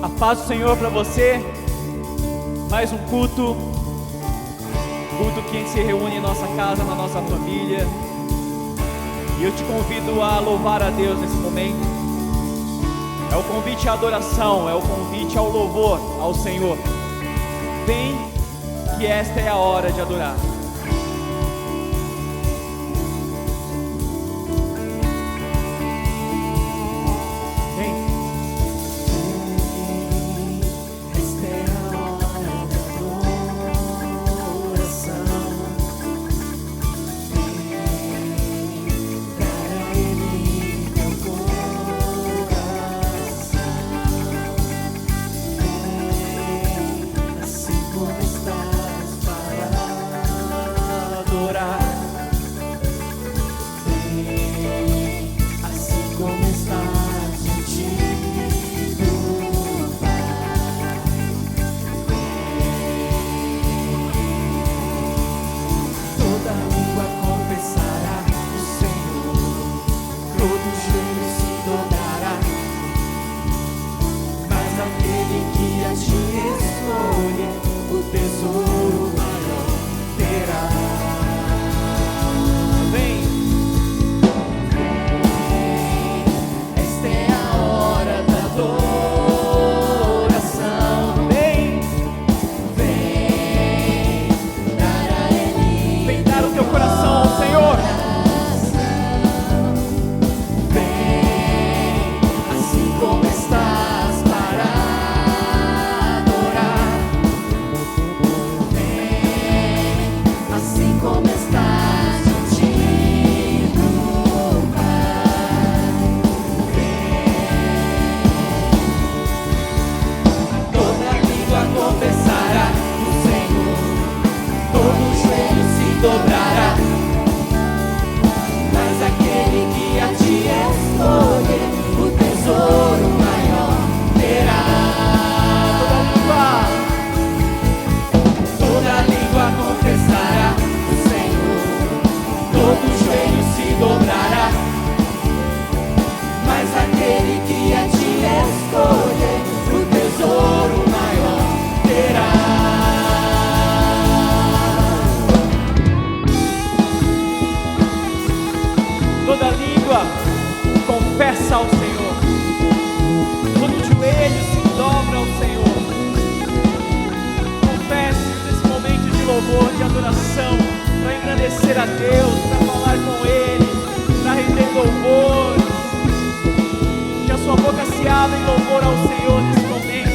A paz do Senhor para você. Mais um culto que a gente se reúne em nossa casa, na nossa família. E eu te convido a louvar a Deus nesse momento. É o convite à adoração, é o convite ao louvor ao Senhor. Vem, que esta é a hora de adorar. Toda língua confessa ao Senhor, todo joelho se dobra ao Senhor. Confesse nesse momento de louvor, de adoração, para engrandecer a Deus, para falar com Ele, para render louvor. Que a sua boca se abra em louvor ao Senhor nesse momento,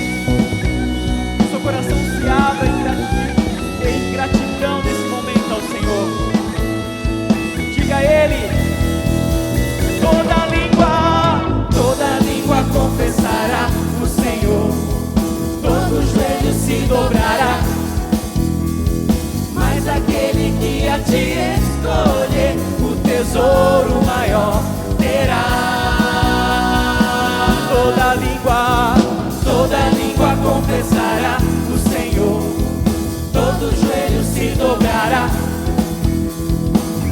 que o seu coração se abra em gratidão nesse momento ao Senhor. Diga a Ele. Toda língua confessará o Senhor, todo joelho se dobrará, mas aquele que a ti escolher, o tesouro maior terá. Toda língua confessará o Senhor, todo joelho se dobrará,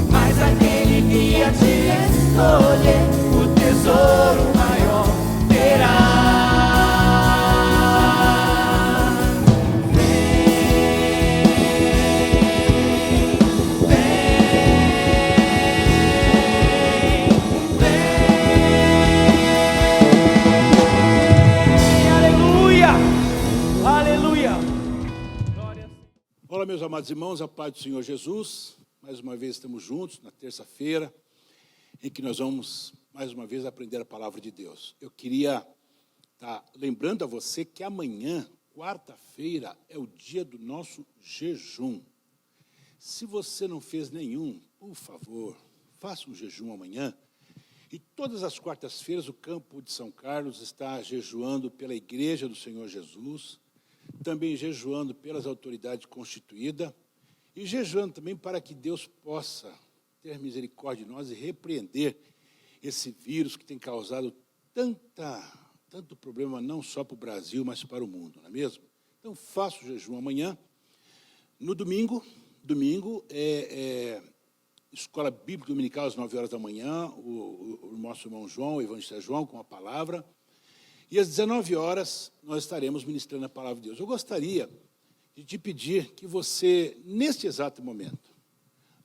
mas aquele que a ti escolher, o tesouro maior terá. Aleluia, aleluia. Olá, meus amados irmãos, a paz do Senhor Jesus. Mais uma vez estamos juntos na terça-feira, em que nós vamos mais uma vez aprender a palavra de Deus. Eu queria estar lembrando a você que amanhã, quarta-feira, é o dia do nosso jejum. Se você não fez nenhum, por favor, faça um jejum amanhã. E todas as quartas-feiras o campo de São Carlos está jejuando pela Igreja do Senhor Jesus, também jejuando pelas autoridades constituídas e jejuando também para que Deus possa ter misericórdia de nós e repreender esse vírus que tem causado tanto problema, não só para o Brasil, mas para o mundo, não é mesmo? Então, faça o jejum amanhã. No domingo é Escola Bíblica Dominical às 9 horas da manhã, o nosso irmão João, o evangelista João, com a palavra. E às 19 horas nós estaremos ministrando a palavra de Deus. Eu gostaria de te pedir que você, neste exato momento,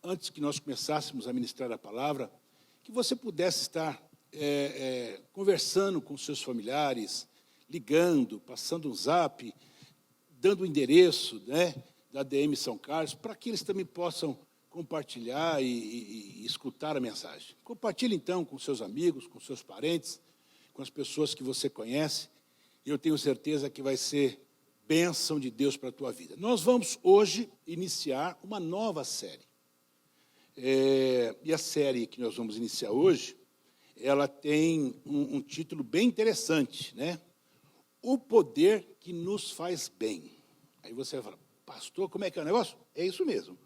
antes que nós começássemos a ministrar a palavra, que você pudesse estar conversando com seus familiares, ligando, passando um zap, dando o endereço, né, da DM São Carlos, para que eles também possam compartilhar e escutar a mensagem. Compartilhe, então, com seus amigos, com seus parentes, com as pessoas que você conhece, e eu tenho certeza que vai ser bênção de Deus para a tua vida. Nós vamos hoje iniciar uma nova série. E a série que nós vamos iniciar hoje, ela tem um título bem interessante, né? O poder que nos faz bem. Aí você vai falar, pastor, como é que é o negócio? É isso mesmo.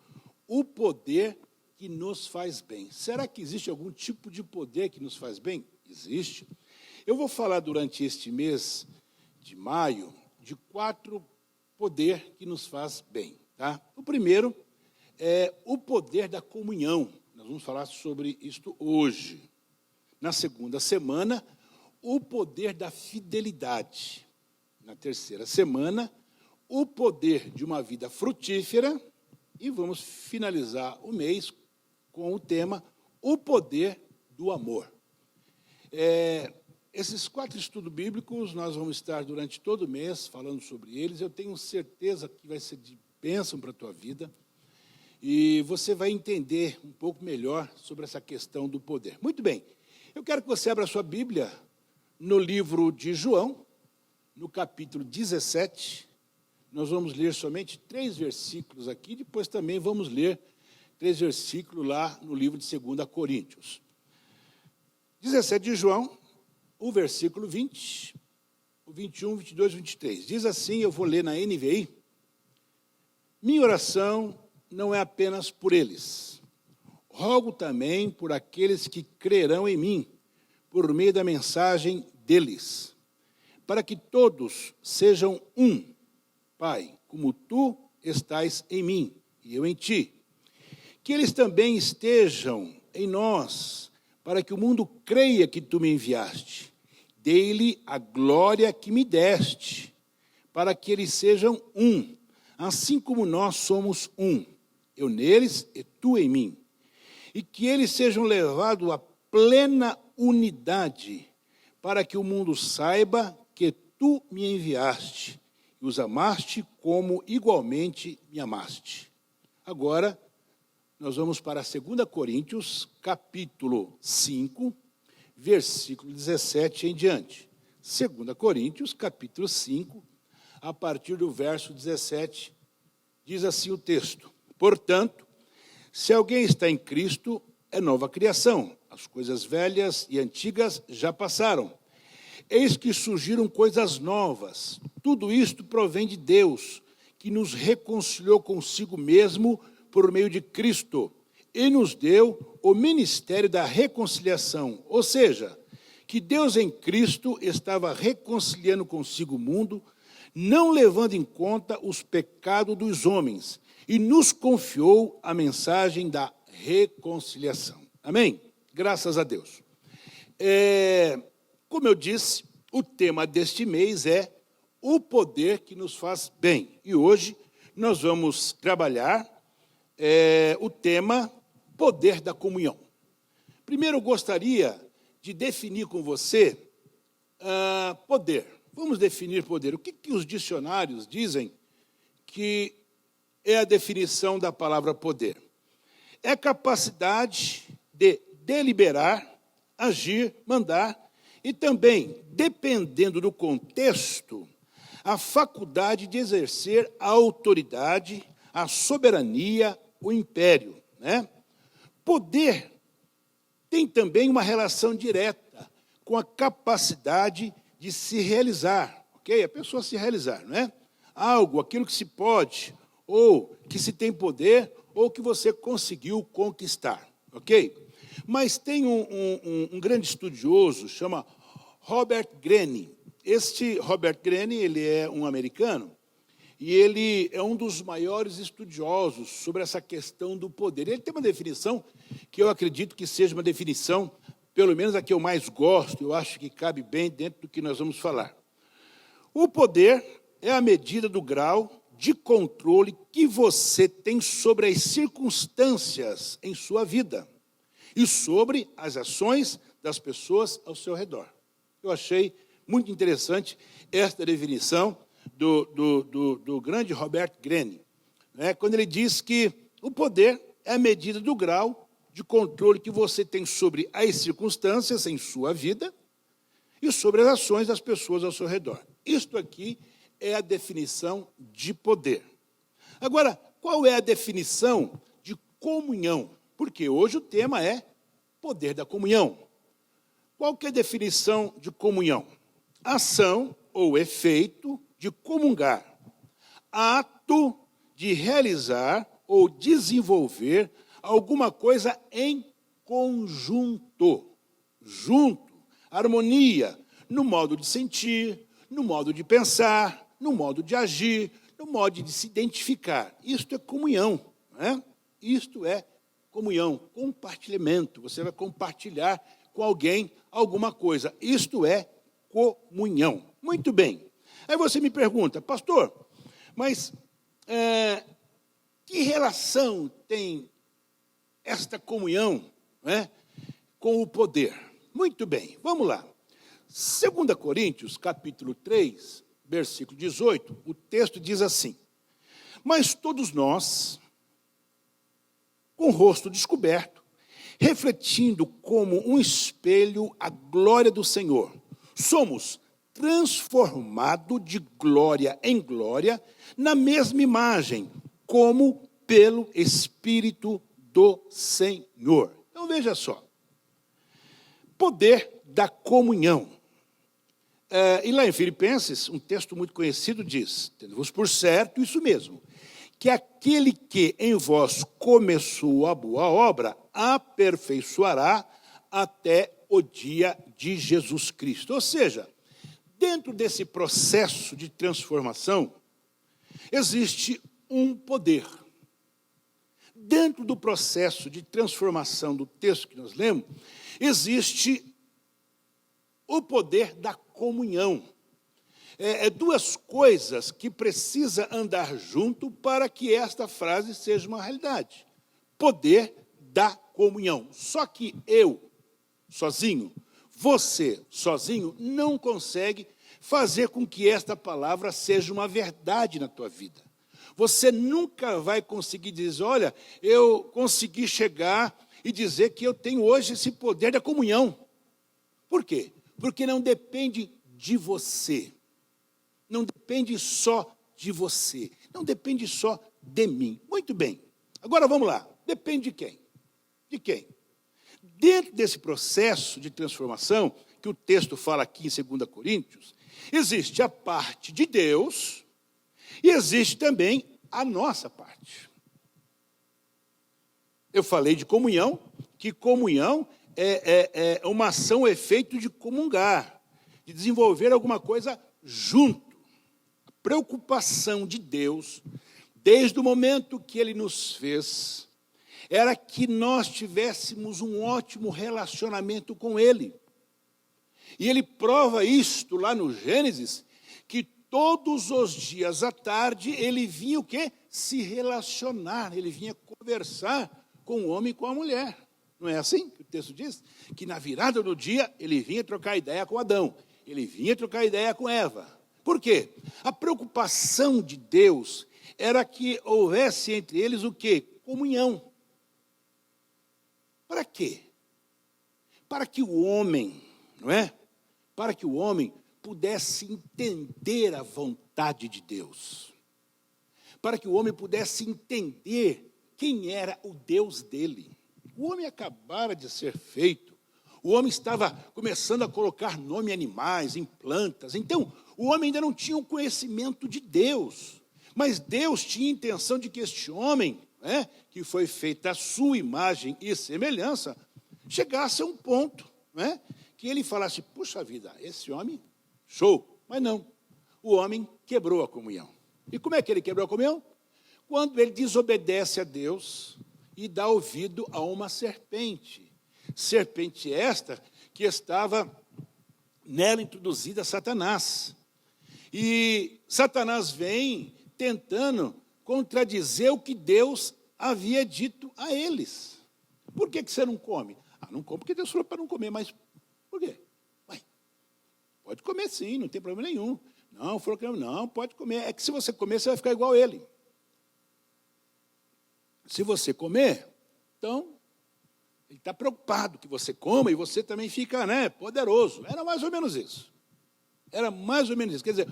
O poder que nos faz bem. Será que existe algum tipo de poder que nos faz bem? Existe. Eu vou falar durante este mês de maio de 4 poderes que nos faz bem. Tá? O primeiro é o poder da comunhão. Nós vamos falar sobre isto hoje. Na segunda semana, o poder da fidelidade. Na terceira semana, o poder de uma vida frutífera. E vamos finalizar o mês com o tema o poder do amor. Esses 4 estudos bíblicos, nós vamos estar durante todo o mês falando sobre eles. Eu tenho certeza que vai ser de bênção para a tua vida. E você vai entender um pouco melhor sobre essa questão do poder. Muito bem, eu quero que você abra a sua Bíblia no livro de João, no capítulo 17. Nós vamos ler somente 3 versículos aqui, depois também vamos ler 3 versículos lá no livro de 2 Coríntios. 17 de João, o versículo 20, o 21, 22, 23. Diz assim, eu vou ler na NVI. Minha oração não é apenas por eles. Rogo também por aqueles que crerão em mim, por meio da mensagem deles, para que todos sejam um, Pai, como tu estás em mim e eu em ti. Que eles também estejam em nós, para que o mundo creia que tu me enviaste. Dei-lhe a glória que me deste, para que eles sejam um, assim como nós somos um. Eu neles e tu em mim. E que eles sejam levados à plena unidade, para que o mundo saiba que tu me enviaste e os amaste como igualmente me amaste. Agora, nós vamos para 2 Coríntios, capítulo 5, versículo 17 em diante. 2 Coríntios, capítulo 5, a partir do verso 17, diz assim o texto. Portanto, se alguém está em Cristo, é nova criação. As coisas velhas e antigas já passaram. Eis que surgiram coisas novas. Tudo isto provém de Deus, que nos reconciliou consigo mesmo por meio de Cristo e nos deu o ministério da reconciliação. Ou seja, que Deus em Cristo estava reconciliando consigo o mundo, não levando em conta os pecados dos homens, e nos confiou a mensagem da reconciliação. Amém? Graças a Deus. Como eu disse, o tema deste mês é o poder que nos faz bem. E hoje nós vamos trabalhar o tema poder da comunhão. Primeiro eu gostaria de definir com você poder. Vamos definir poder. O que os dicionários dizem que é a definição da palavra poder? É a capacidade de deliberar, agir, mandar e também, dependendo do contexto, a faculdade de exercer a autoridade, a soberania, o império, né? Poder tem também uma relação direta com a capacidade de se realizar, ok? A pessoa se realizar, não é? Algo, aquilo que se pode, ou que se tem poder, ou que você conseguiu conquistar, ok? Mas tem um grande estudioso, chama Robert Greene. Este Robert Greene, ele é um americano, e ele é um dos maiores estudiosos sobre essa questão do poder. Ele tem uma definição que eu acredito que seja uma definição pelo menos a que eu mais gosto, eu acho que cabe bem dentro do que nós vamos falar. O poder é a medida do grau de controle que você tem sobre as circunstâncias em sua vida e sobre as ações das pessoas ao seu redor. Eu achei muito interessante esta definição do grande Robert Greene, né, quando ele diz que o poder é a medida do grau de controle que você tem sobre as circunstâncias em sua vida e sobre as ações das pessoas ao seu redor. Isto aqui é a definição de poder. Agora, qual é a definição de comunhão? Porque hoje o tema é poder da comunhão. Qual que é a definição de comunhão? Ação ou efeito de comungar, ato de realizar ou desenvolver alguma coisa em conjunto, junto, harmonia, no modo de sentir, no modo de pensar, no modo de agir, no modo de se identificar. Isto é comunhão, né? Isto é comunhão, compartilhamento. Você vai compartilhar com alguém alguma coisa. Isto é comunhão. Muito bem. Aí você me pergunta, pastor, mas que relação tem esta comunhão, né, com o poder? Muito bem, vamos lá. 2 Coríntios, capítulo 3, versículo 18, o texto diz assim: mas todos nós, com o rosto descoberto, refletindo como um espelho a glória do Senhor, somos transformados de glória em glória na mesma imagem, como pelo Espírito do Senhor. Então veja só, poder da comunhão. E lá em Filipenses, um texto muito conhecido diz, tendo-vos por certo, isso mesmo, que aquele que em vós começou a boa obra, aperfeiçoará até o dia de Jesus Cristo. Ou seja, dentro desse processo de transformação, existe um poder. Dentro do processo de transformação do texto que nós lemos, existe o poder da comunhão. Duas coisas que precisam andar junto para que esta frase seja uma realidade. Poder da comunhão. Só que eu, sozinho, você, sozinho, não consegue fazer com que esta palavra seja uma verdade na tua vida. Você nunca vai conseguir dizer, olha, eu consegui chegar e dizer que eu tenho hoje esse poder da comunhão. Por quê? Porque não depende de você. Não depende só de você. Não depende só de mim. Muito bem. Agora vamos lá. Depende de quem? De quem? Dentro desse processo de transformação, que o texto fala aqui em 2 Coríntios, existe a parte de Deus e existe também a nossa parte. Eu falei de comunhão, que comunhão é uma ação, efeito de comungar, de desenvolver alguma coisa junto. A preocupação de Deus, desde o momento que Ele nos fez, era que nós tivéssemos um ótimo relacionamento com Ele. E Ele prova isto lá no Gênesis, que todos os dias à tarde Ele vinha o quê? Se relacionar, Ele vinha conversar com o homem e com a mulher. Não é assim que o texto diz? Que na virada do dia Ele vinha trocar ideia com Adão, Ele vinha trocar ideia com Eva. Por quê? A preocupação de Deus era que houvesse entre eles o quê? Comunhão. Para quê? Para que o homem, não é? Para que o homem pudesse entender a vontade de Deus. Para que o homem pudesse entender quem era o Deus dele. O homem acabara de ser feito. O homem estava começando a colocar nome em animais, em plantas. Então, o homem ainda não tinha o conhecimento de Deus. Mas Deus tinha intenção de que este homem, que foi feito à sua imagem e semelhança, chegasse a um ponto, que ele falasse, puxa vida, esse homem, show. Mas não, o homem quebrou a comunhão. E como é que ele quebrou a comunhão? Quando ele desobedece a Deus e dá ouvido a uma serpente. Serpente esta que estava nela introduzida Satanás. E Satanás vem tentando contradizer o que Deus havia dito a eles. Por que você não come? Não come porque Deus falou para não comer, mas por quê? Ué, pode comer sim, não tem problema nenhum. Não, falou que não, pode comer. É que se você comer, você vai ficar igual a ele. Se você comer, então, ele está preocupado que você coma e você também fica, poderoso. Era mais ou menos isso. Era mais ou menos isso. Quer dizer,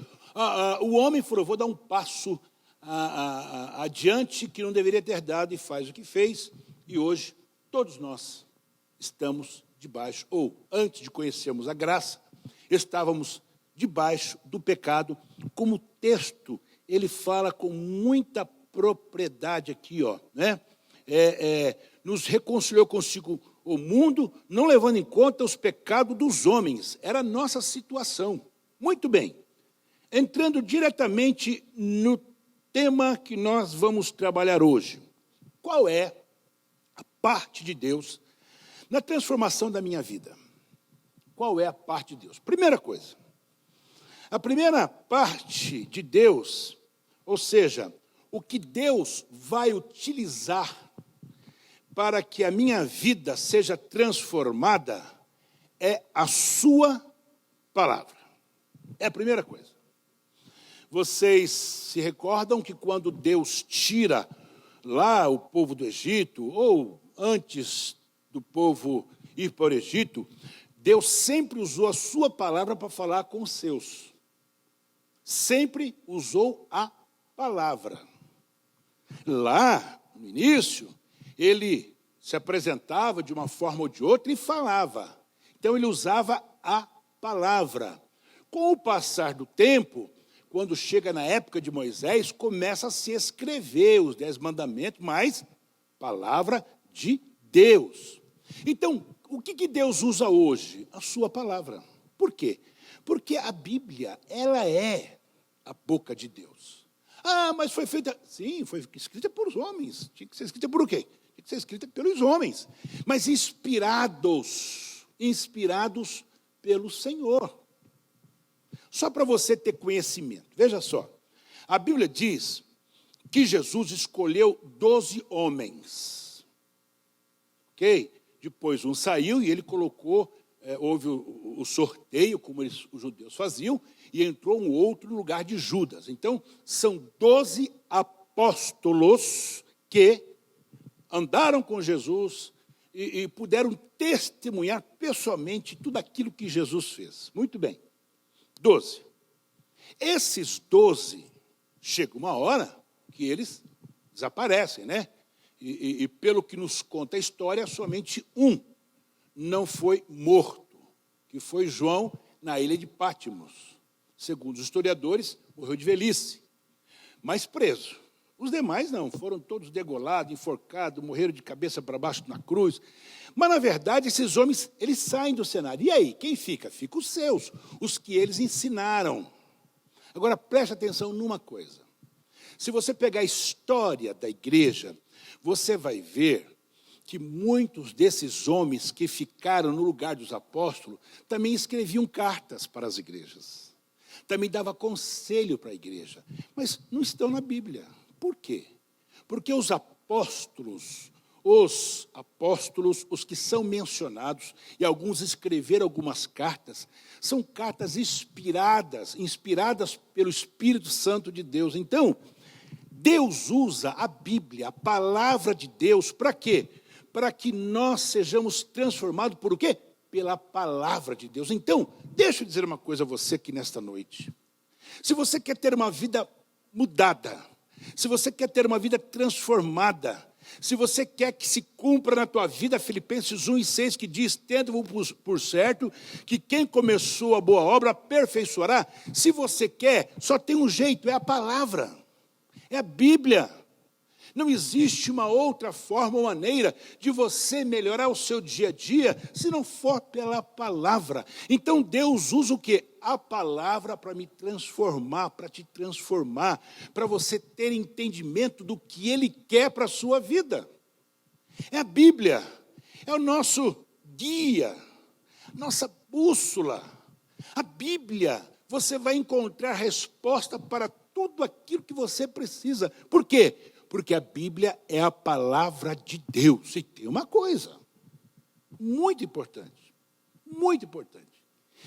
o homem falou, vou dar um passo adiante que não deveria ter dado e faz o que fez. E hoje, todos nós estamos debaixo, ou antes de conhecermos a graça, estávamos debaixo do pecado, como o texto, ele fala com muita propriedade aqui, nos reconciliou consigo o mundo, não levando em conta os pecados dos homens. Era a nossa situação. Muito bem. Entrando diretamente no tema que nós vamos trabalhar hoje. Qual é a parte de Deus na transformação da minha vida? Qual é a parte de Deus? Primeira coisa. A primeira parte de Deus, ou seja, o que Deus vai utilizar para que a minha vida seja transformada, é a sua palavra. É a primeira coisa. Vocês se recordam que quando Deus tira lá o povo do Egito, ou antes do povo ir para o Egito, Deus sempre usou a sua palavra para falar com os seus. Sempre usou a palavra. Lá, no início, ele se apresentava de uma forma ou de outra e falava. Então, ele usava a palavra. Com o passar do tempo, quando chega na época de Moisés, começa a se escrever os 10 mandamentos, mas palavra de Deus. Então, o que Deus usa hoje? A sua palavra. Por quê? Porque a Bíblia, ela é a boca de Deus. Mas foi feita... Sim, foi escrita por os homens. Tinha que ser escrita por o quê? Tinha que ser escrita pelos homens. Mas inspirados pelo Senhor. Só para você ter conhecimento. Veja só. A Bíblia diz que Jesus escolheu 12 homens. Ok? Depois um saiu e ele colocou, houve o sorteio, como os judeus faziam, e entrou um outro no lugar de Judas. Então, são 12 apóstolos que andaram com Jesus e puderam testemunhar pessoalmente tudo aquilo que Jesus fez. Muito bem. 12. Esses 12, chega uma hora que eles desaparecem, E pelo que nos conta a história, somente um não foi morto, que foi João, na ilha de Pátimos. Segundo os historiadores, morreu de velhice, mas preso. Os demais não, foram todos degolados, enforcados, morreram de cabeça para baixo na cruz. Mas, na verdade, esses homens, eles saem do cenário. E aí, quem fica? Fica os seus, os que eles ensinaram. Agora, preste atenção numa coisa. Se você pegar a história da igreja, você vai ver que muitos desses homens que ficaram no lugar dos apóstolos também escreviam cartas para as igrejas. Também davam conselho para a igreja. Mas não estão na Bíblia. Por quê? Porque os apóstolos, os que são mencionados, e alguns escreveram algumas cartas, são cartas inspiradas pelo Espírito Santo de Deus. Então, Deus usa a Bíblia, a palavra de Deus, para quê? Para que nós sejamos transformados por o quê? Pela palavra de Deus. Então, deixa eu dizer uma coisa a você aqui nesta noite. Se você quer ter uma vida mudada, se você quer ter uma vida transformada, se você quer que se cumpra na tua vida Filipenses 1:6, que diz, tendo por certo, que quem começou a boa obra aperfeiçoará. Se você quer, só tem um jeito, é a palavra. É a Bíblia. Não existe uma outra forma ou maneira de você melhorar o seu dia a dia se não for pela palavra. Então Deus usa o quê? A palavra para me transformar, para te transformar, para você ter entendimento do que Ele quer para a sua vida. É a Bíblia, é o nosso guia, nossa bússola. A Bíblia, você vai encontrar resposta para tudo aquilo que você precisa. Por quê? Porque a Bíblia é a palavra de Deus. E tem uma coisa muito importante,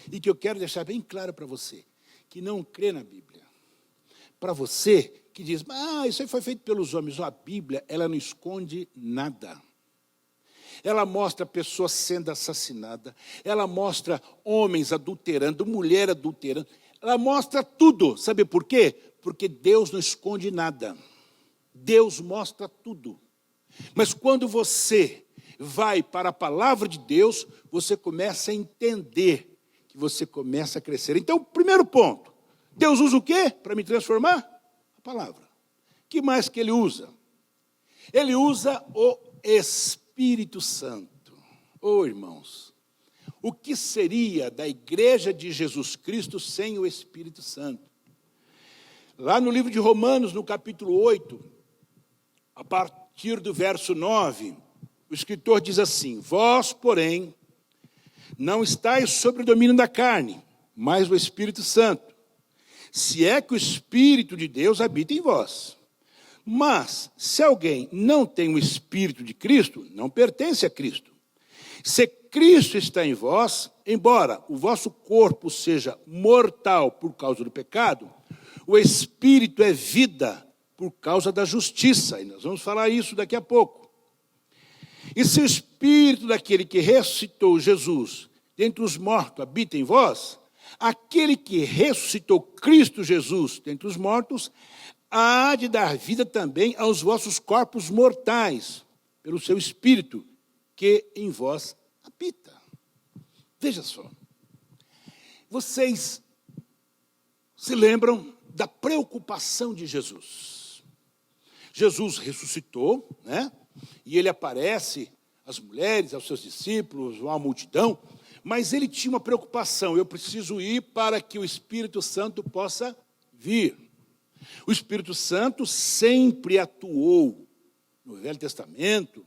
e que eu quero deixar bem claro para você, que não crê na Bíblia. Para você que diz, isso aí foi feito pelos homens. A Bíblia, ela não esconde nada. Ela mostra pessoas sendo assassinadas, ela mostra homens adulterando, mulher adulterando, ela mostra tudo. Sabe por quê? Porque Deus não esconde nada. Deus mostra tudo. Mas quando você vai para a palavra de Deus, você começa a entender, que você começa a crescer. Então, primeiro ponto, Deus usa o quê para me transformar? A palavra. O que mais que Ele usa? Ele usa o Espírito Santo. Irmãos, o que seria da igreja de Jesus Cristo sem o Espírito Santo? Lá no livro de Romanos, no capítulo 8, a partir do verso 9, o escritor diz assim: vós, porém, não estáis sob o domínio da carne, mas do Espírito Santo, se é que o Espírito de Deus habita em vós. Mas, se alguém não tem o Espírito de Cristo, não pertence a Cristo. Se Cristo está em vós, embora o vosso corpo seja mortal por causa do pecado, o Espírito é vida por causa da justiça. E nós vamos falar isso daqui a pouco. E se o Espírito daquele que ressuscitou Jesus dentre os mortos habita em vós, aquele que ressuscitou Cristo Jesus dentre os mortos há de dar vida também aos vossos corpos mortais, pelo seu Espírito que em vós habita. Veja só. Vocês se lembram da preocupação de Jesus. Jesus ressuscitou, né? E ele aparece às mulheres, aos seus discípulos, a uma multidão, mas ele tinha uma preocupação: eu preciso ir para que o Espírito Santo possa vir. O Espírito Santo sempre atuou no Velho Testamento,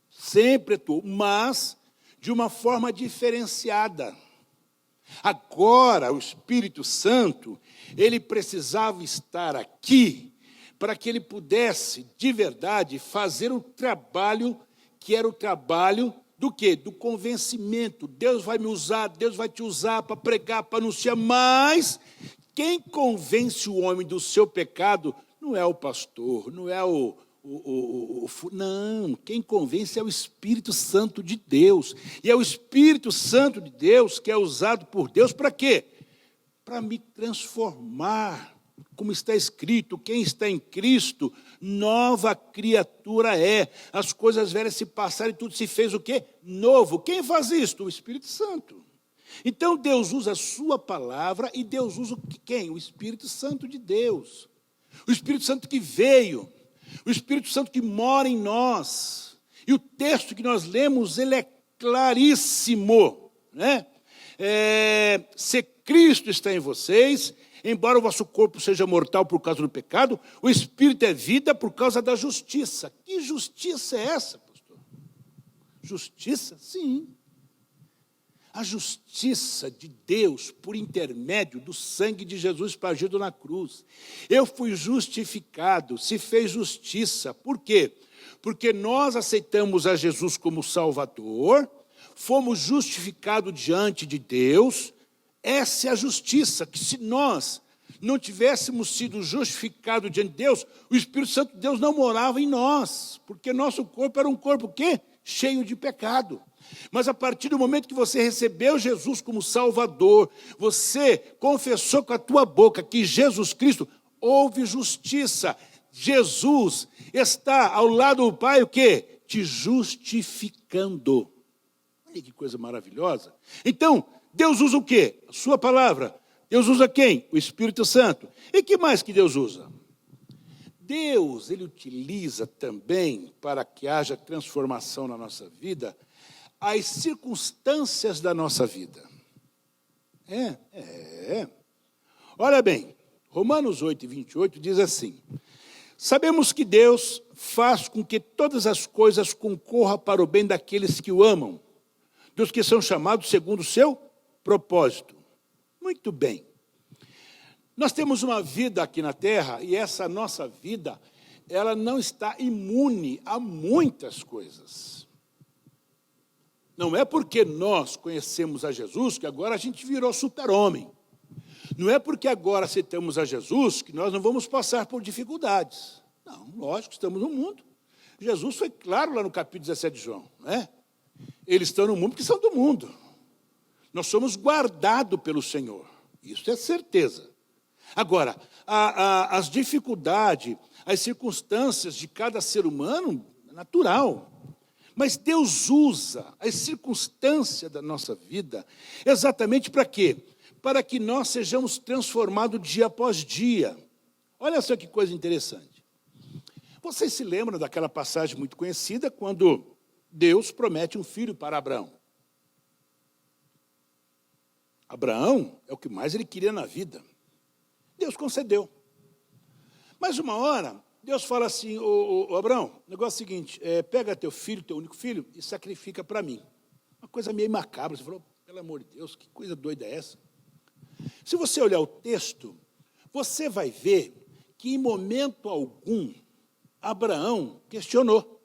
sempre atuou, mas de uma forma diferenciada. Agora, o Espírito Santo, ele precisava estar aqui para que ele pudesse, de verdade, fazer o trabalho que era o trabalho do quê? Do convencimento. Deus vai me usar, Deus vai te usar para pregar, para anunciar, mas quem convence o homem do seu pecado não é o pastor, não é não, quem convence é o Espírito Santo de Deus. E é o Espírito Santo de Deus que é usado por Deus para quê? Para me transformar. Como está escrito, quem está em Cristo, nova criatura é. As coisas velhas se passaram e tudo se fez o quê? Novo. Quem faz isto? O Espírito Santo. Então Deus usa a sua palavra e Deus usa quem? O Espírito Santo de Deus. O Espírito Santo que veio. O Espírito Santo que mora em nós. E o texto que nós lemos, ele é claríssimo, né? Se Cristo está em vocês, embora o vosso corpo seja mortal por causa do pecado, o Espírito é vida por causa da justiça. Que justiça é essa, pastor? Justiça? Sim. A justiça de Deus por intermédio do sangue de Jesus espargido na cruz. Eu fui justificado, se fez justiça. Por quê? Porque nós aceitamos a Jesus como Salvador, fomos justificados diante de Deus. Essa é a justiça, que se nós não tivéssemos sido justificados diante de Deus, o Espírito Santo de Deus não morava em nós, porque nosso corpo era um corpo o quê? Cheio de pecado. Mas a partir do momento que você recebeu Jesus como Salvador, você confessou com a tua boca que Jesus Cristo, houve justiça. Jesus está ao lado do Pai o quê? Te justificando. Olha que coisa maravilhosa. Então, Deus usa o quê? A sua palavra. Deus usa quem? O Espírito Santo. E que mais que Deus usa? Deus, ele utiliza também, para que haja transformação na nossa vida, as circunstâncias da nossa vida. Olha bem, Romanos 8, 28 diz assim: sabemos que Deus faz com que todas as coisas concorram para o bem daqueles que o amam, dos que são chamados segundo o seu propósito. Muito bem. Nós temos uma vida aqui na terra, e essa nossa vida, ela não está imune a muitas coisas. Não é porque nós conhecemos a Jesus que agora a gente virou super-homem. Não é porque agora aceitamos a Jesus que nós não vamos passar por dificuldades. Não, lógico, estamos no mundo. Jesus foi claro lá no capítulo 17 de João, né? Eles estão no mundo porque são do mundo. Nós somos guardados pelo Senhor. Isso é certeza. Agora, as dificuldades, as circunstâncias de cada ser humano, é natural. Mas Deus usa as circunstâncias da nossa vida exatamente para quê? Para que nós sejamos transformados dia após dia. Olha só que coisa interessante. Vocês se lembram daquela passagem muito conhecida, quando Deus promete um filho para Abraão. Abraão é o que mais ele queria na vida. Deus concedeu. Mas uma hora, Deus fala assim, Abraão, o negócio é o seguinte, pega teu filho, teu único filho, e sacrifica para mim. Uma coisa meio macabra. Você falou, pelo amor de Deus, que coisa doida é essa? Se você olhar o texto, você vai ver que em momento algum, Abraão questionou.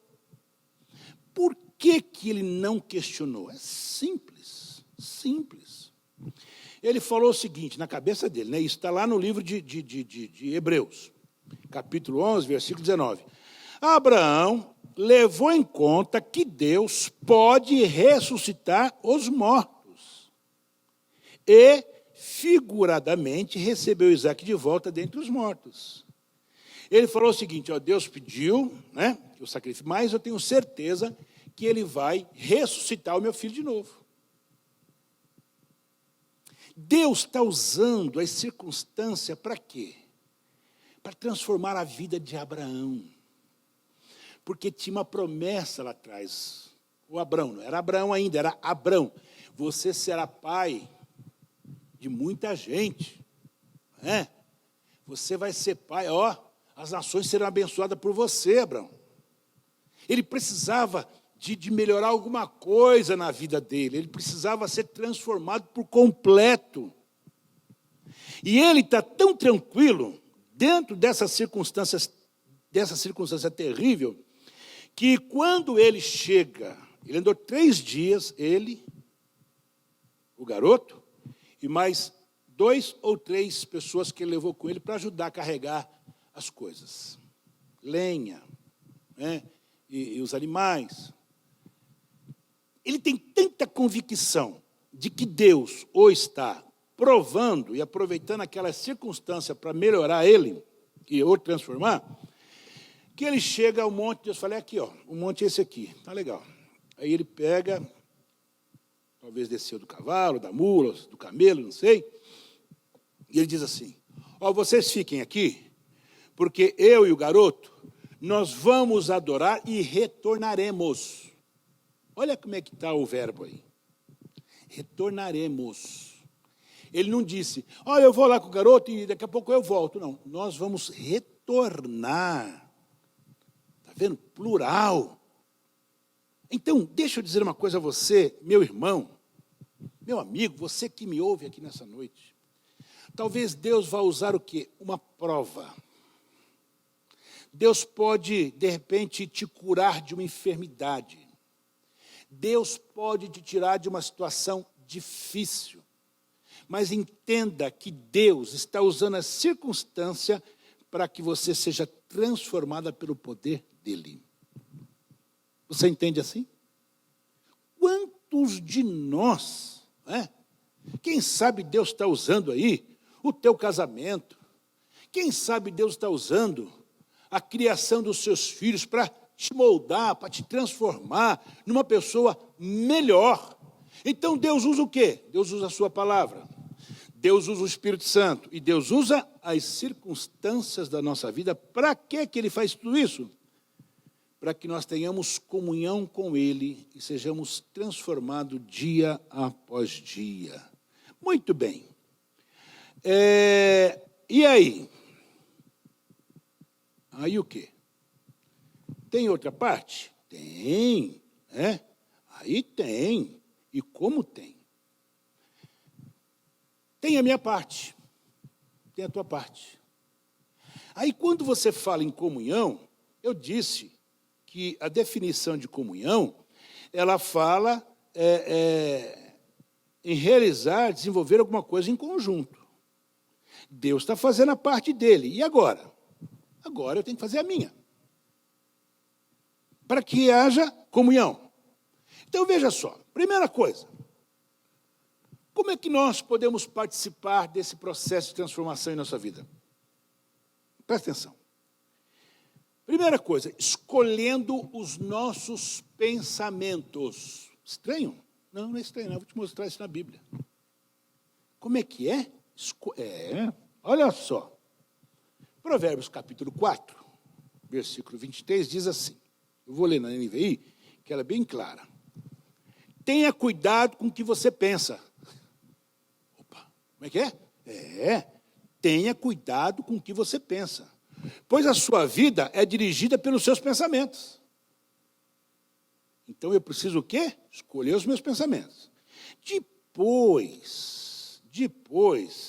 Por que ele não questionou? É simples, simples. Ele falou o seguinte, na cabeça dele, né? Isso está lá no livro de Hebreus, capítulo 11, versículo 19. Abraão levou em conta que Deus pode ressuscitar os mortos e, figuradamente, recebeu Isaque de volta dentre os mortos. Ele falou o seguinte, Deus pediu, né, que eu sacrifique, mas eu tenho certeza que ele vai ressuscitar o meu filho de novo. Deus está usando as circunstâncias para quê? Para transformar a vida de Abraão. Porque tinha uma promessa lá atrás. O Abrão, não era Abraão ainda, era Abrão. Você será pai de muita gente. Né? Você vai ser pai, as nações serão abençoadas por você, Abraão. Ele precisava de melhorar alguma coisa na vida dele. Ele precisava ser transformado por completo. E ele está tão tranquilo, dentro dessa circunstância terrível, que quando ele chega, ele andou 3 dias, ele, o garoto, e mais 2 ou 3 pessoas que ele levou com ele para ajudar a carregar as coisas. Lenha, né? E os animais. Ele tem tanta convicção de que Deus o está provando e aproveitando aquela circunstância para melhorar ele e o transformar, que ele chega ao monte, Deus fala, aqui, o monte é esse aqui, tá legal. Aí ele pega, talvez desceu do cavalo, da mula, do camelo, não sei, e ele diz assim, vocês fiquem aqui, porque eu e o garoto, nós vamos adorar e retornaremos. Olha como é que está o verbo aí. Retornaremos. Ele não disse, eu vou lá com o garoto e daqui a pouco eu volto. Não, nós vamos retornar. Está vendo? Plural. Então, deixa eu dizer uma coisa a você, meu irmão, meu amigo, você que me ouve aqui nessa noite. Talvez Deus vá usar o quê? Uma prova. Deus pode, de repente, te curar de uma enfermidade. Deus pode te tirar de uma situação difícil. Mas entenda que Deus está usando a circunstância para que você seja transformada pelo poder dele. Você entende assim? Quantos de nós, quem sabe Deus está usando aí o teu casamento, quem sabe Deus está usando a criação dos seus filhos para te moldar, para te transformar numa pessoa melhor. Então Deus usa o quê? Deus usa a sua palavra. Deus usa o Espírito Santo. E Deus usa as circunstâncias da nossa vida. Para que Ele faz tudo isso? Para que nós tenhamos comunhão com Ele e sejamos transformados dia após dia. Muito bem. E aí? Aí o quê? Tem outra parte? Tem, né? Aí tem. E como tem. Tem a minha parte, tem a tua parte. Aí, quando você fala em comunhão, eu disse que a definição de comunhão, ela fala em realizar, desenvolver alguma coisa em conjunto. Deus está fazendo a parte dele. E agora? Agora eu tenho que fazer a minha. Para que haja comunhão. Então, veja só. Primeira coisa. Como é que nós podemos participar desse processo de transformação em nossa vida? Presta atenção. Primeira coisa, escolhendo os nossos pensamentos. Estranho? Não, não é estranho, não. Vou te mostrar isso na Bíblia. Como é que é? Olha só. Provérbios capítulo 4, versículo 23, diz assim. Eu vou ler na NVI, que ela é bem clara. Tenha cuidado com o que você pensa. Opa, como é que é? Tenha cuidado com o que você pensa. Pois a sua vida é dirigida pelos seus pensamentos. Então eu preciso o quê? Escolher os meus pensamentos. Depois,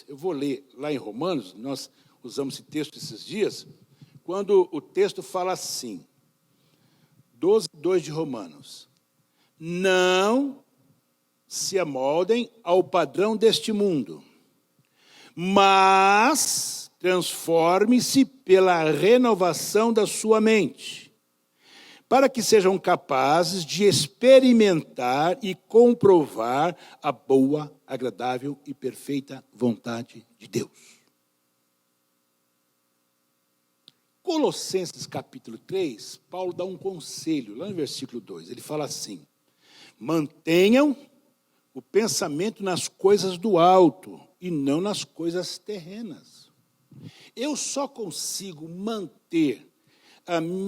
eu vou ler lá em Romanos, nós usamos esse texto esses dias, quando o texto fala assim, 12:2 de Romanos, não se amoldem ao padrão deste mundo, mas transforme-se pela renovação da sua mente, para que sejam capazes de experimentar e comprovar a boa, agradável e perfeita vontade de Deus. Colossenses capítulo 3, Paulo dá um conselho, lá no versículo 2, ele fala assim, mantenham o pensamento nas coisas do alto e não nas coisas terrenas. Eu só consigo manter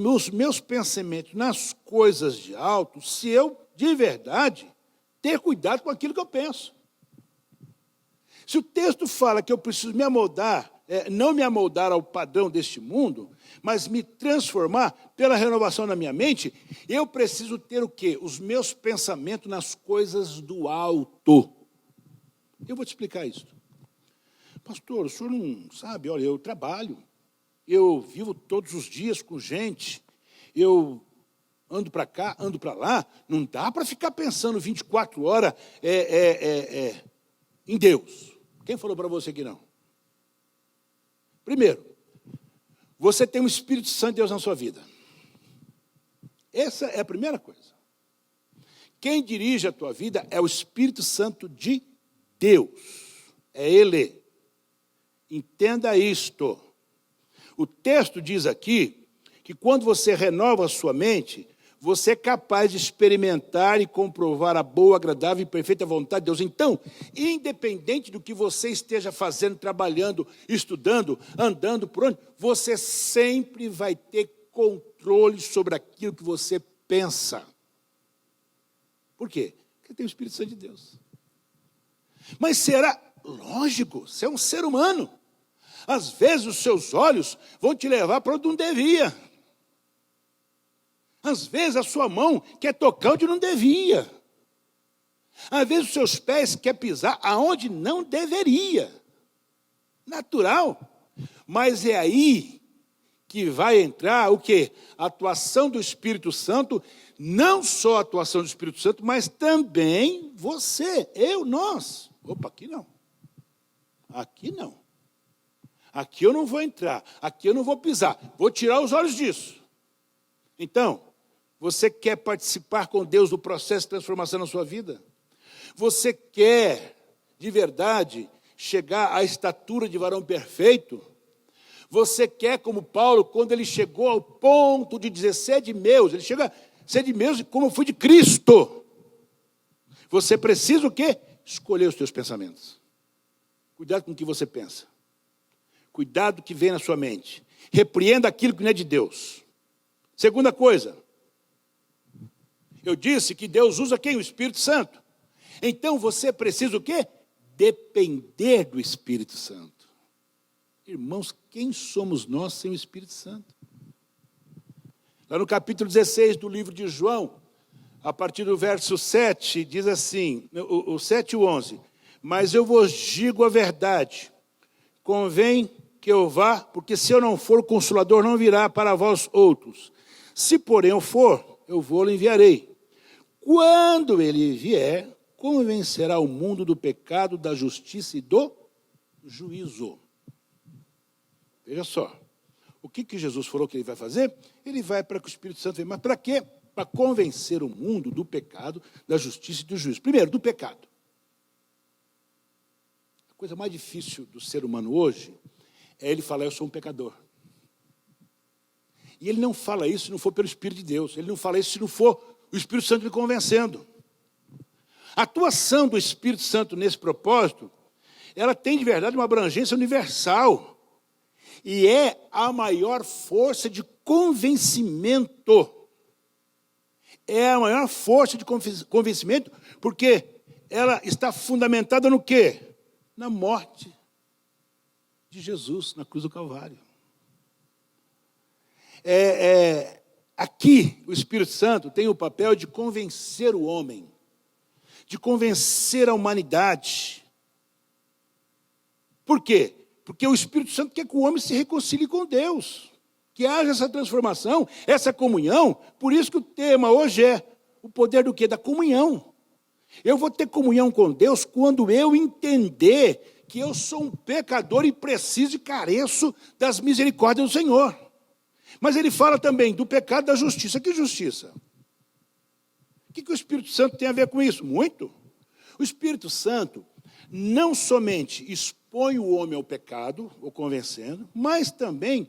os meus pensamentos nas coisas de alto se eu, de verdade, ter cuidado com aquilo que eu penso. Se o texto fala que eu preciso me amoldar, não me amoldar ao padrão deste mundo, mas me transformar pela renovação da minha mente, eu preciso ter o quê? Os meus pensamentos nas coisas do alto. Eu vou te explicar isso. Pastor, o senhor não sabe, olha, eu trabalho, eu vivo todos os dias com gente, eu ando para cá, ando para lá, não dá para ficar pensando 24 horas em Deus. Quem falou para você que não? Primeiro, você tem um Espírito Santo de Deus na sua vida. Essa é a primeira coisa. Quem dirige a tua vida é o Espírito Santo de Deus. É Ele. Entenda isto. O texto diz aqui que quando você renova a sua mente, você é capaz de experimentar e comprovar a boa, agradável e perfeita vontade de Deus. Então, independente do que você esteja fazendo, trabalhando, estudando, andando por onde, você sempre vai ter controle sobre aquilo que você pensa. Por quê? Porque tem o Espírito Santo de Deus. Mas será lógico, você é um ser humano. Às vezes os seus olhos vão te levar para onde não devia. Às vezes a sua mão quer tocar onde não devia. Às vezes os seus pés querem pisar aonde não deveria. Natural. Mas é aí que vai entrar o quê? A atuação do Espírito Santo, não só a atuação do Espírito Santo, mas também você, eu, nós. Opa, aqui não. Aqui não. Aqui eu não vou entrar, aqui eu não vou pisar. Vou tirar os olhos disso. Então, você quer participar com Deus do processo de transformação na sua vida? Você quer, de verdade, chegar à estatura de varão perfeito? Você quer, como Paulo, quando ele chegou ao ponto de dizer, sede meus, ele chega, sede meus como eu fui de Cristo. Você precisa o quê? Escolher os seus pensamentos. Cuidado com o que você pensa. Cuidado com o que vem na sua mente. Repreenda aquilo que não é de Deus. Segunda coisa, eu disse que Deus usa quem? O Espírito Santo. Então você precisa o quê? Depender do Espírito Santo. Irmãos, quem somos nós sem o Espírito Santo? Lá no capítulo 16 do livro de João, a partir do verso 7, diz assim, o 7 e o 11. Mas eu vos digo a verdade, convém que eu vá, porque se eu não for, o Consolador não virá para vós outros. Se, porém, eu for, eu vou-lhe enviarei. Quando ele vier, convencerá o mundo do pecado, da justiça e do juízo. Veja só, o que Jesus falou que ele vai fazer? Ele vai para que o Espírito Santo venha. Mas para quê? Para convencer o mundo do pecado, da justiça e do juízo. Primeiro, do pecado. A coisa mais difícil do ser humano hoje é ele falar, eu sou um pecador. E ele não fala isso se não for pelo Espírito de Deus. Ele não fala isso se não for o Espírito Santo lhe convencendo. A atuação do Espírito Santo nesse propósito, ela tem de verdade uma abrangência universal. E é a maior força de convencimento. É a maior força de convencimento, porque ela está fundamentada no quê? Na morte de Jesus na cruz do Calvário. Aqui, o Espírito Santo tem o papel de convencer o homem, de convencer a humanidade. Por quê? Porque o Espírito Santo quer que o homem se reconcilie com Deus, que haja essa transformação, essa comunhão. Por isso que o tema hoje é o poder do quê? Da comunhão. Eu vou ter comunhão com Deus quando eu entender que eu sou um pecador e preciso e careço das misericórdias do Senhor. Mas ele fala também do pecado e da justiça. Que justiça? O que o Espírito Santo tem a ver com isso? Muito. O Espírito Santo não somente expõe o homem ao pecado, o convencendo, mas também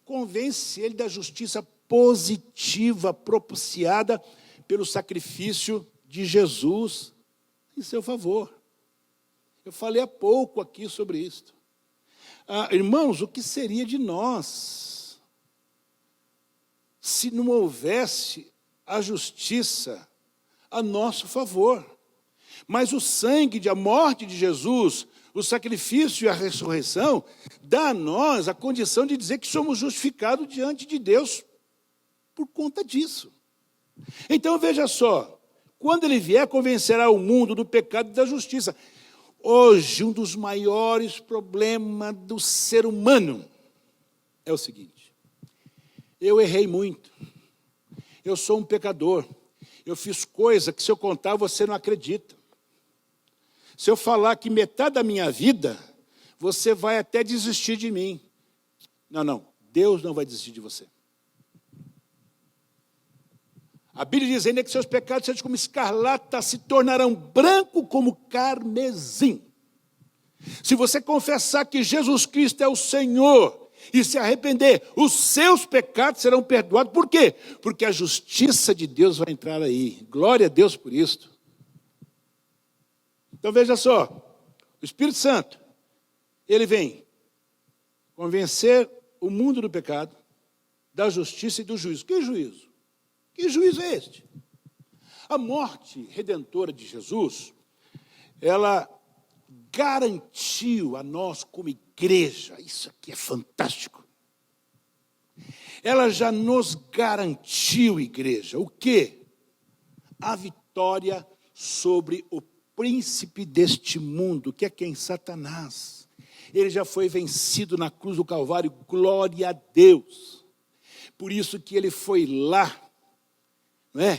convence ele da justiça positiva propiciada pelo sacrifício de Jesus em seu favor. Eu falei há pouco aqui sobre isso. Irmãos, o que seria de nós se não houvesse a justiça a nosso favor? Mas o sangue, a morte de Jesus, o sacrifício e a ressurreição, dá a nós a condição de dizer que somos justificados diante de Deus por conta disso. Então veja só, quando ele vier, convencerá o mundo do pecado e da justiça. Hoje, um dos maiores problemas do ser humano é o seguinte: eu errei muito, eu sou um pecador, eu fiz coisa que se eu contar você não acredita. Se eu falar que metade da minha vida, você vai até desistir de mim. Não, Deus não vai desistir de você. A Bíblia diz ainda que seus pecados, sejam como escarlata, se tornarão branco como carmesim. Se você confessar que Jesus Cristo é o Senhor e se arrepender, os seus pecados serão perdoados. Por quê? Porque a justiça de Deus vai entrar aí. Glória a Deus por isso. Então veja só, o Espírito Santo, ele vem convencer o mundo do pecado, da justiça e do juízo. Que juízo? Que juízo é este? A morte redentora de Jesus, ela garantiu a nós como igreja, isso aqui é fantástico. Ela já nos garantiu, igreja, o quê? A vitória sobre o príncipe deste mundo, que é quem? Satanás. Ele já foi vencido na cruz do Calvário, glória a Deus. Por isso que ele foi lá,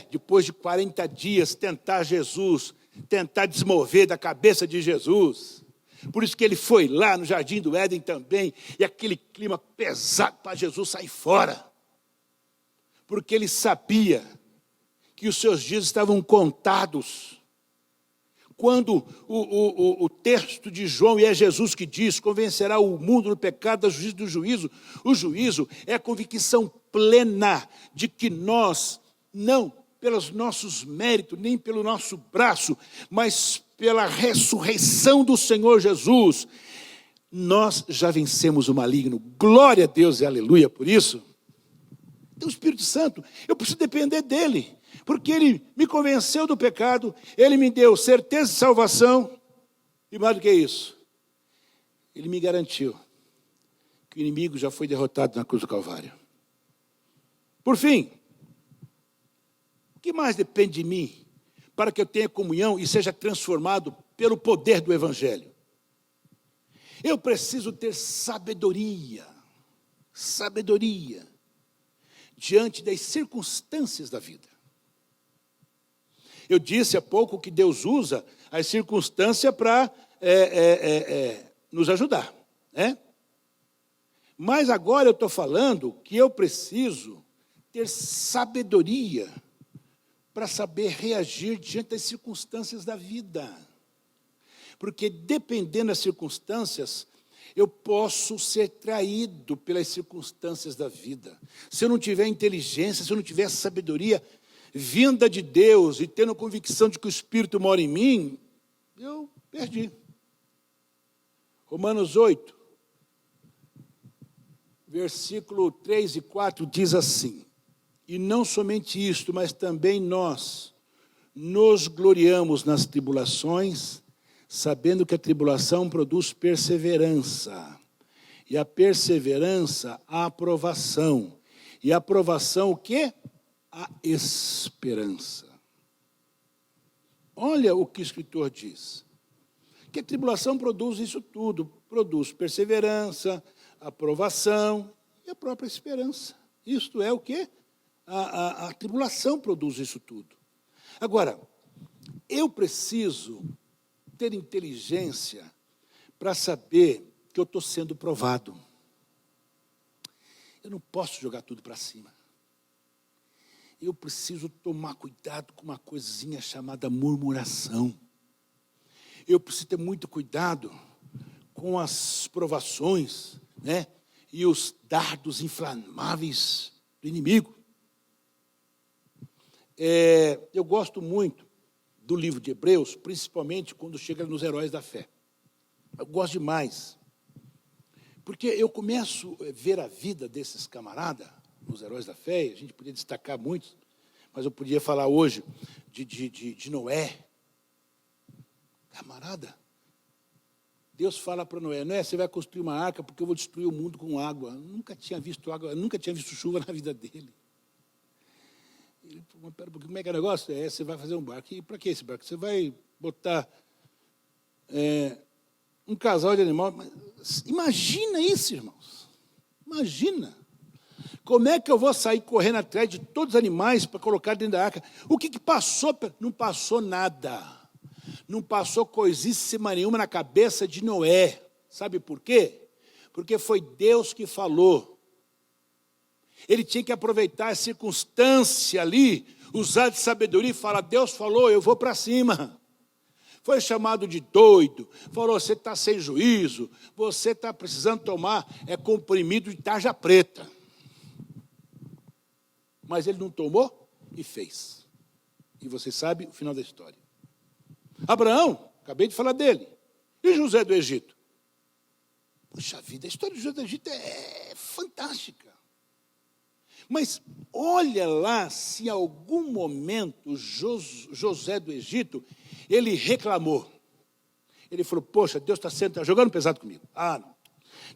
depois de 40 dias, tentar Jesus, tentar desmover da cabeça de Jesus. Por isso que ele foi lá no Jardim do Éden também, e aquele clima pesado para Jesus sair fora. Porque ele sabia que os seus dias estavam contados. Quando o texto de João, e é Jesus que diz, convencerá o mundo do pecado, da justiça e do juízo. O juízo é a convicção plena de que nós, não pelos nossos méritos, nem pelo nosso braço, mas pela ressurreição do Senhor Jesus, nós já vencemos o maligno. Glória a Deus e aleluia por isso. Então o Espírito Santo, eu preciso depender dele, porque ele me convenceu do pecado, ele me deu certeza de salvação, e mais do que isso, ele me garantiu que o inimigo já foi derrotado na cruz do Calvário. Por fim, o que mais depende de mim para que eu tenha comunhão e seja transformado pelo poder do Evangelho? Eu preciso ter sabedoria, diante das circunstâncias da vida. Eu disse há pouco que Deus usa as circunstâncias para nos ajudar, né? Mas agora eu estou falando que eu preciso ter sabedoria para saber reagir diante das circunstâncias da vida. Porque dependendo das circunstâncias, eu posso ser traído pelas circunstâncias da vida. Se eu não tiver inteligência, se eu não tiver sabedoria vinda de Deus e tendo a convicção de que o Espírito mora em mim, eu perdi. Romanos 8, versículo 3 e 4 diz assim: e não somente isto, mas também nós nos gloriamos nas tribulações, sabendo que a tribulação produz perseverança, e a perseverança, a aprovação, e a aprovação o quê? A esperança. Olha o que o escritor diz, que a tribulação produz isso tudo, produz perseverança, aprovação e a própria esperança. Isto é o quê? A tribulação produz isso tudo. Agora, eu preciso ter inteligência para saber que eu estou sendo provado. Eu não posso jogar tudo para cima. Eu preciso tomar cuidado com uma coisinha chamada murmuração. Eu preciso ter muito cuidado com as provações, né? E os dardos inflamáveis do inimigo. Eu gosto muito do livro de Hebreus, principalmente quando chega nos heróis da fé. Eu gosto demais. Porque eu começo a ver a vida desses camaradas, os heróis da fé, a gente podia destacar muitos, mas eu podia falar hoje de Noé. Camarada, Deus fala para Noé: Noé, você vai construir uma arca porque eu vou destruir o mundo com água. Nunca tinha visto água, nunca tinha visto chuva na vida dele. Ele falou: pera, como é que é o negócio? Você vai fazer um barco. E para que esse barco? Você vai botar um casal de animal. Mas imagina isso, irmãos. Imagina. Como é que eu vou sair correndo atrás de todos os animais para colocar dentro da arca? O que passou? Não passou nada. Não passou coisíssima nenhuma na cabeça de Noé. Sabe por quê? Porque foi Deus que falou. Ele tinha que aproveitar a circunstância ali, usar de sabedoria e falar: Deus falou, eu vou para cima. Foi chamado de doido, falou: você está sem juízo, você está precisando tomar comprimido de tarja preta. Mas ele não tomou e fez. E você sabe o final da história. Abraão, acabei de falar dele. E José do Egito? Puxa vida, a história de José do Egito é fantástica. Mas olha lá se em algum momento José do Egito, ele reclamou. Ele falou: poxa, Deus está jogando pesado comigo. Ah, não.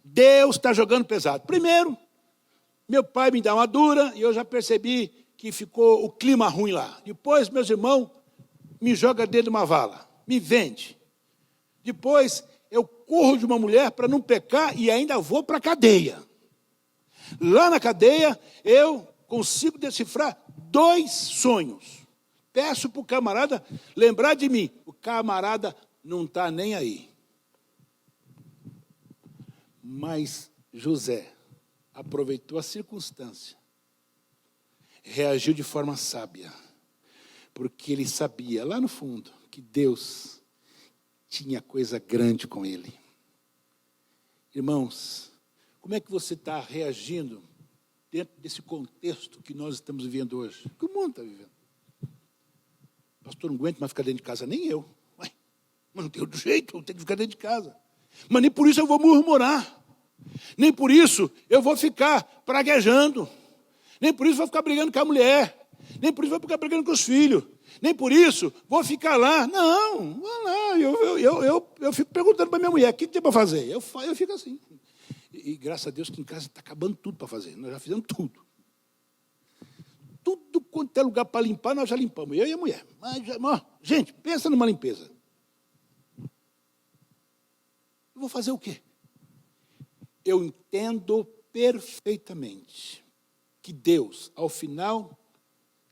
Deus está jogando pesado. Primeiro, meu pai me dá uma dura e eu já percebi que ficou o clima ruim lá. Depois, meus irmãos me jogam dentro de uma vala, me vende. Depois, eu corro de uma mulher para não pecar e ainda vou para a cadeia. Lá na cadeia, eu consigo decifrar 2 sonhos. Peço para o camarada lembrar de mim. O camarada não está nem aí. Mas José aproveitou a circunstância, reagiu de forma sábia, porque ele sabia, lá no fundo, que Deus tinha coisa grande com ele. Irmãos, como é que você está reagindo dentro desse contexto que nós estamos vivendo hoje? Que o mundo está vivendo. Pastor, não aguento mais ficar dentro de casa, nem eu. Ué, mas não tem outro jeito, eu tenho que ficar dentro de casa. Mas nem por isso eu vou murmurar. Nem por isso eu vou ficar praguejando. Nem por isso vou ficar brigando com a mulher. Nem por isso vou ficar brigando com os filhos. Nem por isso vou ficar lá. Não, vou lá. Eu fico perguntando para minha mulher: o que tem para fazer? Eu fico assim. E graças a Deus que em casa está acabando tudo para fazer. Nós já fizemos tudo. Tudo quanto é lugar para limpar, nós já limpamos, eu e a mulher. Mas, gente, pensa numa limpeza. Eu vou fazer o quê? Eu entendo perfeitamente que Deus, ao final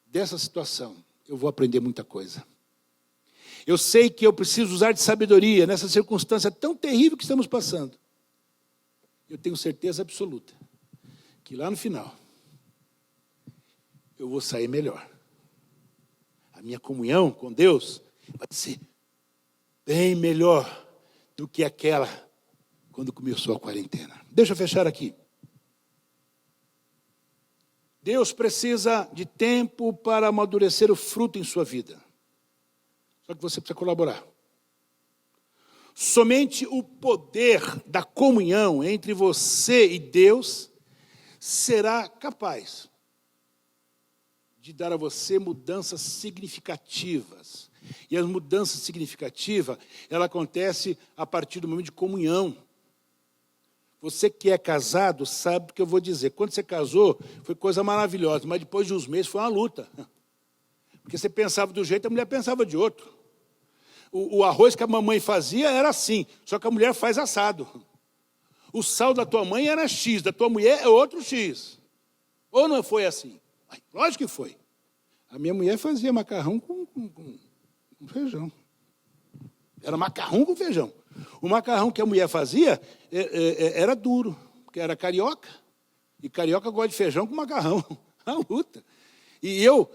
dessa situação, eu vou aprender muita coisa. Eu sei que eu preciso usar de sabedoria nessa circunstância tão terrível que estamos passando. Eu tenho certeza absoluta que lá no final eu vou sair melhor. A minha comunhão com Deus vai ser bem melhor do que aquela quando começou a quarentena. Deixa eu fechar aqui. Deus precisa de tempo para amadurecer o fruto em sua vida. Só que você precisa colaborar. Somente o poder da comunhão entre você e Deus será capaz de dar a você mudanças significativas. E as mudanças significativas, ela acontece a partir do momento de comunhão. Você que é casado sabe o que eu vou dizer. Quando você casou, foi coisa maravilhosa, mas depois de uns meses foi uma luta. Porque você pensava de um jeito, a mulher pensava de outro. O arroz que a mamãe fazia era assim, só que a mulher faz assado. O sal da tua mãe era X, da tua mulher é outro X. Ou não foi assim? Lógico que foi. A minha mulher fazia macarrão com feijão. Era macarrão com feijão. O macarrão que a mulher fazia era duro, porque era carioca. E carioca gosta de feijão com macarrão. A luta. E eu,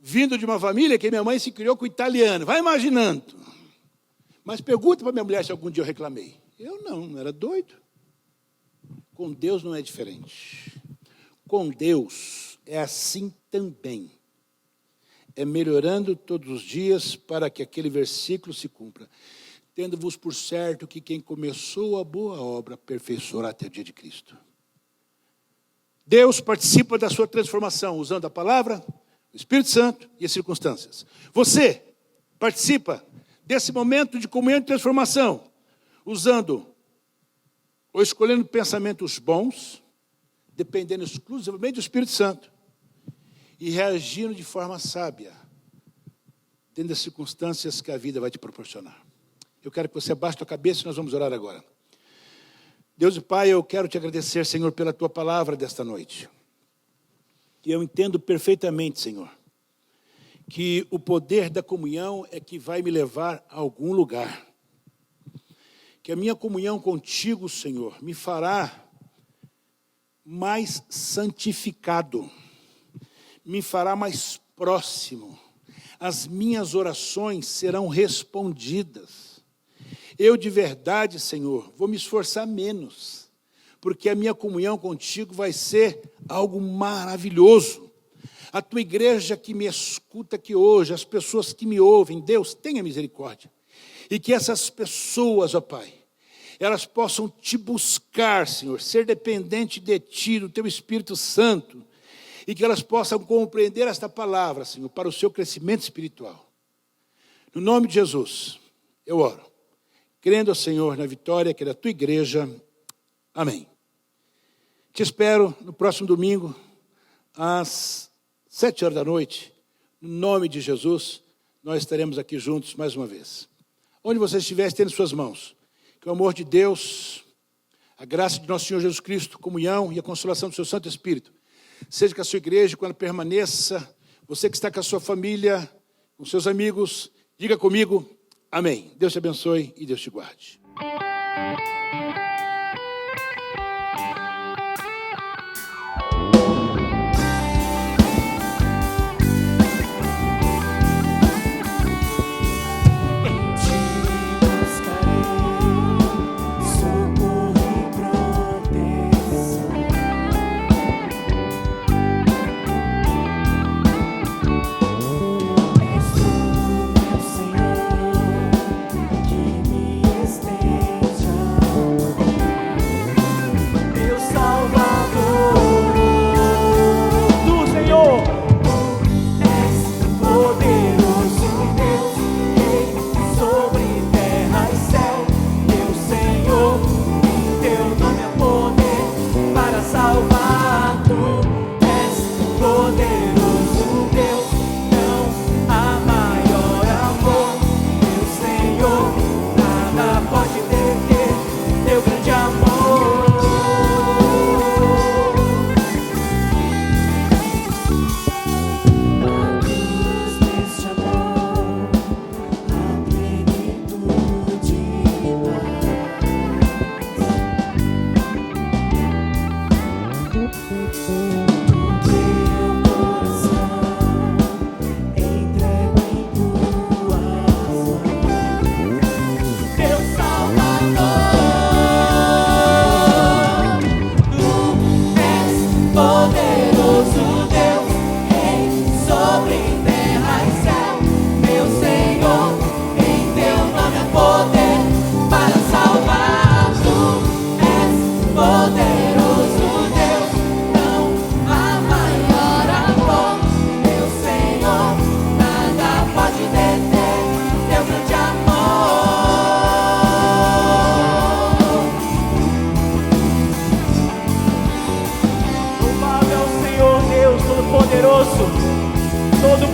vindo de uma família que minha mãe se criou com italiano, vai imaginando. Mas pergunta para minha mulher se algum dia eu reclamei. Eu não era doido. Com Deus não é diferente. Com Deus é assim também. É melhorando todos os dias para que aquele versículo se cumpra. Tendo-vos por certo que quem começou a boa obra aperfeiçoará até o dia de Cristo. Deus participa da sua transformação usando a palavra, o Espírito Santo e as circunstâncias. Você participa desse momento de comunhão e transformação usando ou escolhendo pensamentos bons, dependendo exclusivamente do Espírito Santo, e reagindo de forma sábia, dentro das circunstâncias que a vida vai te proporcionar. Eu quero que você abaixe a tua cabeça e nós vamos orar agora. Deus e Pai, eu quero te agradecer, Senhor, pela tua palavra desta noite. E eu entendo perfeitamente, Senhor, que o poder da comunhão é que vai me levar a algum lugar. Que a minha comunhão contigo, Senhor, me fará mais santificado, me fará mais próximo. As minhas orações serão respondidas. Eu de verdade, Senhor, vou me esforçar menos, porque a minha comunhão contigo vai ser algo maravilhoso. A tua igreja que me escuta aqui hoje, as pessoas que me ouvem, Deus, tenha misericórdia. E que essas pessoas, ó Pai, elas possam te buscar, Senhor, ser dependente de ti, do teu Espírito Santo, e que elas possam compreender esta palavra, Senhor, para o seu crescimento espiritual. No nome de Jesus, eu oro, crendo, Senhor, na vitória que é da tua igreja. Amém. Te espero no próximo domingo, às 7h da noite, no nome de Jesus, nós estaremos aqui juntos mais uma vez. Onde você estiver, estenda suas mãos. Que o amor de Deus, a graça de nosso Senhor Jesus Cristo, comunhão e a consolação do seu Santo Espírito, seja com a sua igreja, quando permaneça, você que está com a sua família, com seus amigos, diga comigo, amém. Deus te abençoe e Deus te guarde. Senhor, que me esteja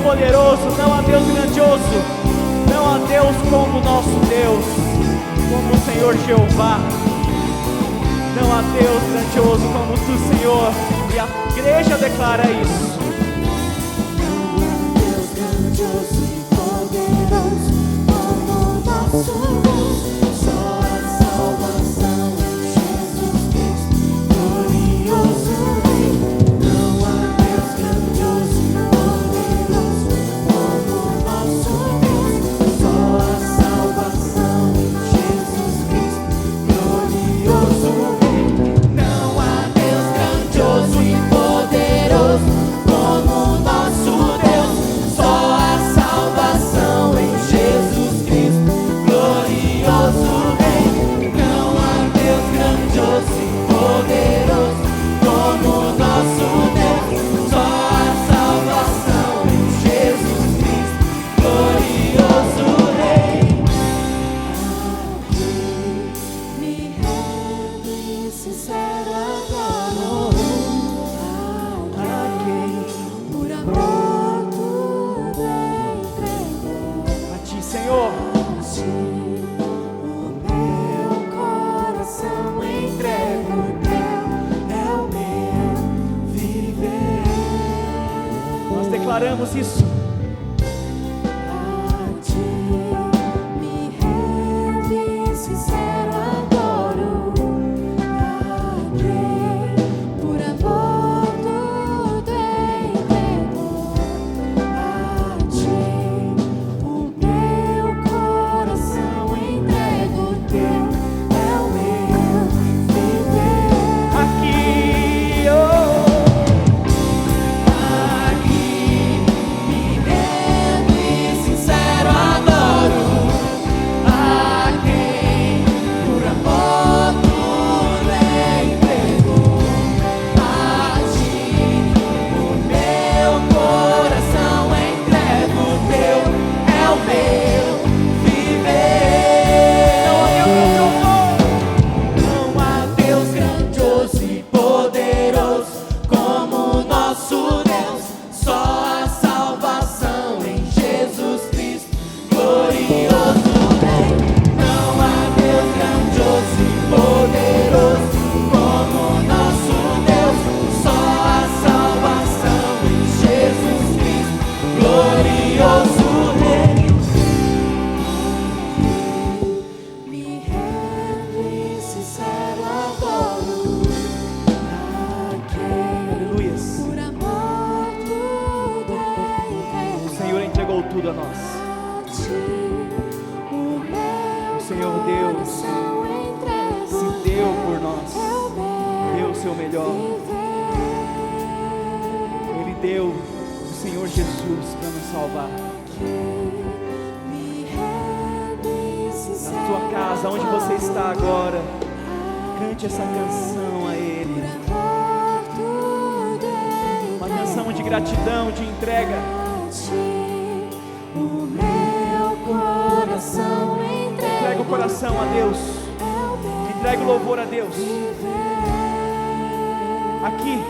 poderoso, não há Deus grandioso, não há Deus como nosso Deus, como o Senhor Jeová. Não há Deus grandioso como tu, Senhor, e a igreja declara isso. Deus grandioso e poderoso como nosso Deus, só a salvação em Jesus Cristo, glorioso Rei. Não há Deus grandioso e poderoso como nosso Deus, só a salvação em Jesus Cristo, glorioso Rei. Não há Deus grandioso e poderoso como nosso Deus, só a salvação em Jesus Cristo, glorioso Rei. Não há Deus grandioso e poderoso como nosso Deus, só a salvação em Jesus Cristo, glorioso Rei. Aqui me rendo em sincero adoro. Por amor tudo entregou A ti, Senhor, a ti, o meu coração entrego teu, é o meu viver. nós declaramos isso. A ti me rendo e sincero adoro. A quem por amor tudo entregou. A ti o meu coração entrego teu, é o meu viver. Aqui, Aqui me rendo e sincero adoro a quem por amor tudo entregou. A ti o meu coração entrego teu, é o meu viver. Não há Deus grandioso e poderoso como nosso Deus, só a salvação em Jesus Cristo, glorioso Rei. Não há Deus grandioso e poderoso como nosso Deus, só a salvação em Jesus Cristo, glorioso Rei. Me rendo e sincero adoro a quem aleluias. por amor tudo O entregou. Senhor entregou tudo a nós. A ti o meu Senhor Deus coração entrego se deu por nós, é o meu deu o seu melhor. Ele deu o Senhor Jesus para nos salvar. Me rendo e Na sincero sua casa, onde você está agora, cante essa canção a Ele. amor tudo Uma canção de gratidão, de entrega. a ti o meu coração Entrega o coração a Deus. é o meu Entrega o louvor a Deus. viver. Aqui,